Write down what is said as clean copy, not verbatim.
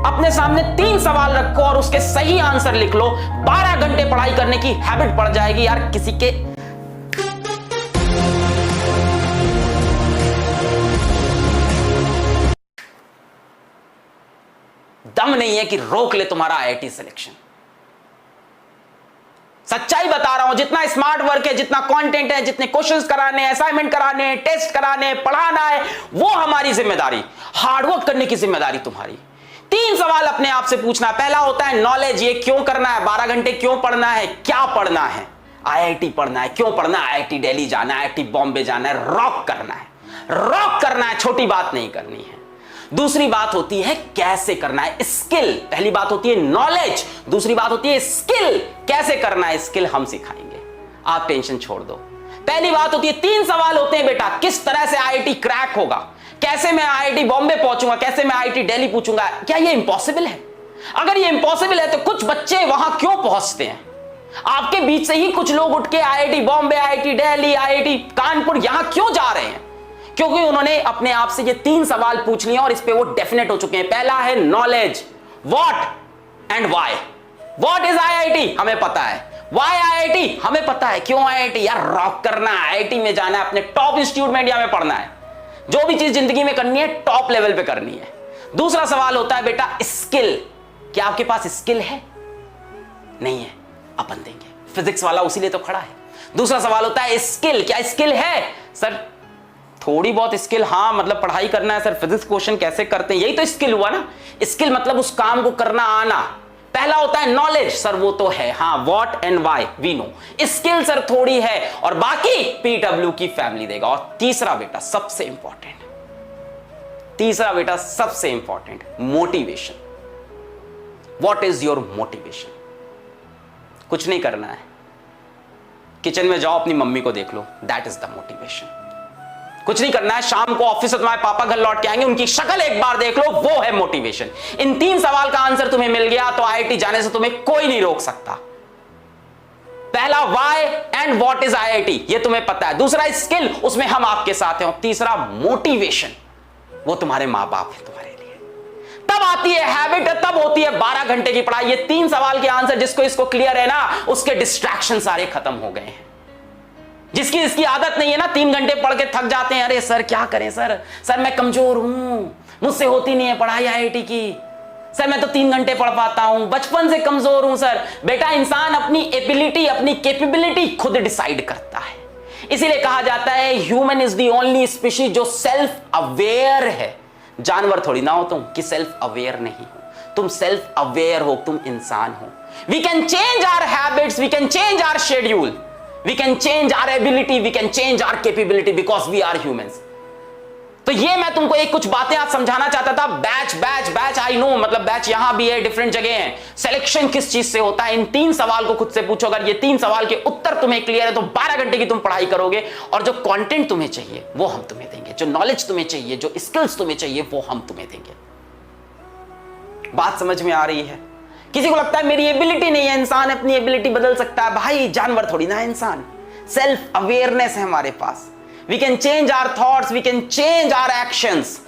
अपने सामने 3 सवाल रखो और उसके सही आंसर लिख लो, 12 घंटे पढ़ाई करने की हैबिट पड़ जाएगी यार। किसी के दम नहीं है कि रोक ले तुम्हारा आईआईटी सिलेक्शन। सच्चाई बता रहा हूं, जितना स्मार्ट वर्क है, जितना कंटेंट है, जितने क्वेश्चंस कराने, असाइनमेंट कराने, टेस्ट कराने, पढ़ाना है, वो हमारी जिम्मेदारी। हार्डवर्क करने की जिम्मेदारी तुम्हारी। 3 सवाल अपने आप से पूछना। पहला होता है नॉलेज, ये क्यों करना है, 12 घंटे क्यों पढ़ना है, क्या पढ़ना है, आईआईटी पढ़ना है, क्यों पढ़ना है, आईआईटी दिल्ली जाना है, आईआईटी बॉम्बे जाना है, रॉक करना है, रॉक करना है, छोटी बात नहीं करनी है। दूसरी बात होती है कैसे करना है, स्किल। पहली बात होती है नॉलेज, दूसरी बात होती है स्किल। कैसे करना है स्किल हम सिखाएंगे, आप टेंशन छोड़ दो। पहली बात होती है 3 सवाल होते हैं बेटा, किस तरह से आईआईटी क्रैक होगा, कैसे मैं आईआईटी बॉम्बे पहुंचूंगा, कैसे मैं आईआईटी दिल्ली पहुंचूंगा। क्या ये इंपॉसिबल है? अगर ये इंपॉसिबल है तो कुछ बच्चे वहां क्यों पहुंचते हैं? आपके बीच से ही कुछ लोग उठ के IIT Bombay, IIT Delhi, IIT Kanpur यहां क्यों जा रहे हैं? क्योंकि उन्होंने अपने आप से ये 3 सवाल पूछ लिए और इस पे वो डेफिनेट हो चुके हैं। पहला है knowledge, what and why. What is IIT, हमें पता है। व्हाई आईआईटी, हमें पता है। क्यों आईआईटी? यार रॉक करना है, आईआईटी में जाना है, अपने टॉप इंस्टीट्यूट में इंडिया में पढ़ना है। जो भी चीज जिंदगी में करनी है टॉप लेवल पे करनी है। दूसरा सवाल होता है बेटा स्किल। क्या आपके पास स्किल है? नहीं है, अपन देंगे। फिजिक्स वाला उसी लिए तो खड़ा है। दूसरा सवाल होता है स्किल। क्या स्किल है? सर थोड़ी बहुत स्किल, हाँ मतलब पढ़ाई करना है सर, फिजिक्स क्वेश्चन कैसे करते हैं, यही तो स्किल हुआ ना। स्किल मतलब उस काम को करना आना। पहला होता है नॉलेज, सर वो तो है, हाँ what and why we know. Skill sir थोड़ी है और बाकी पीडब्ल्यू की फैमिली देगा। और तीसरा बेटा सबसे important, motivation. What is your motivation? कुछ नहीं करना है, किचन में जाओ अपनी मम्मी को देख लो, दैट इज द मोटिवेशन। कुछ नहीं करना है, शाम को ऑफिस से तुम्हारे पापा घर लौट के आएंगे, उनकी शक्ल एक बार देख लो, वो है मोटिवेशन। इन 3 सवाल का आंसर तुम्हें मिल गया तो आईआईटी जाने से तुम्हें कोई नहीं रोक सकता। पहला why and what is IIT, ये तुम्हें पता है। दूसरा स्किल, उसमें हम आपके साथ हैं। और तीसरा मोटिवेशन, वो तुम्हारे मां बाप है तुम्हारे लिए। तब आती है हैबिट, तब होती है 12 घंटे की पढ़ाई। ये 3 सवाल के आंसर जिसको इसको क्लियर है ना, उसके डिस्ट्रैक्शन सारे खत्म हो गए हैं। जिसकी इसकी आदत नहीं है ना, 3 घंटे पढ़ के थक जाते हैं, अरे सर क्या करें सर मैं कमजोर हूं, मुझसे होती नहीं है पढ़ाई आईआईटी की, सर मैं तो 3 घंटे पढ़ पाता हूं, बचपन से कमजोर हूं। सर बेटा इंसान अपनी एबिलिटी, अपनी कैपेबिलिटी खुद डिसाइड करता है। इसीलिए कहा जाता है human is the only species जो सेल्फ अवेयर है। जानवर थोड़ी ना हो तुम कि सेल्फ अवेयर नहीं हो, तुम सेल्फ अवेयर हो, तुम इंसान हो। We can change our habits, we can change our schedule, we can change our ability, we can change our capability because we are humans। तो ये मैं तुमको एक कुछ बातें आज समझाना चाहता था। बैच आई नो, मतलब बैच यहां भी है, डिफरेंट जगह है। सिलेक्शन किस चीज से होता है, इन 3 सवाल को खुद से पूछो। अगर ये 3 सवाल के उत्तर तुम्हें क्लियर है तो 12 घंटे की तुम पढ़ाई करोगे और जो कंटेंट तुम्हें चाहिए वो हम तुम्हें देंगे, जो नॉलेज तुम्हें चाहिए, जो स्किल्स तुम्हें चाहिए वो हम तुम्हें देंगे। बात समझ में आ रही है? किसी को लगता है मेरी एबिलिटी नहीं है, इंसान अपनी एबिलिटी बदल सकता है। भाई जानवर थोड़ी ना है इंसान, सेल्फ अवेयरनेस है हमारे पास। We can change our thoughts, we can change our actions.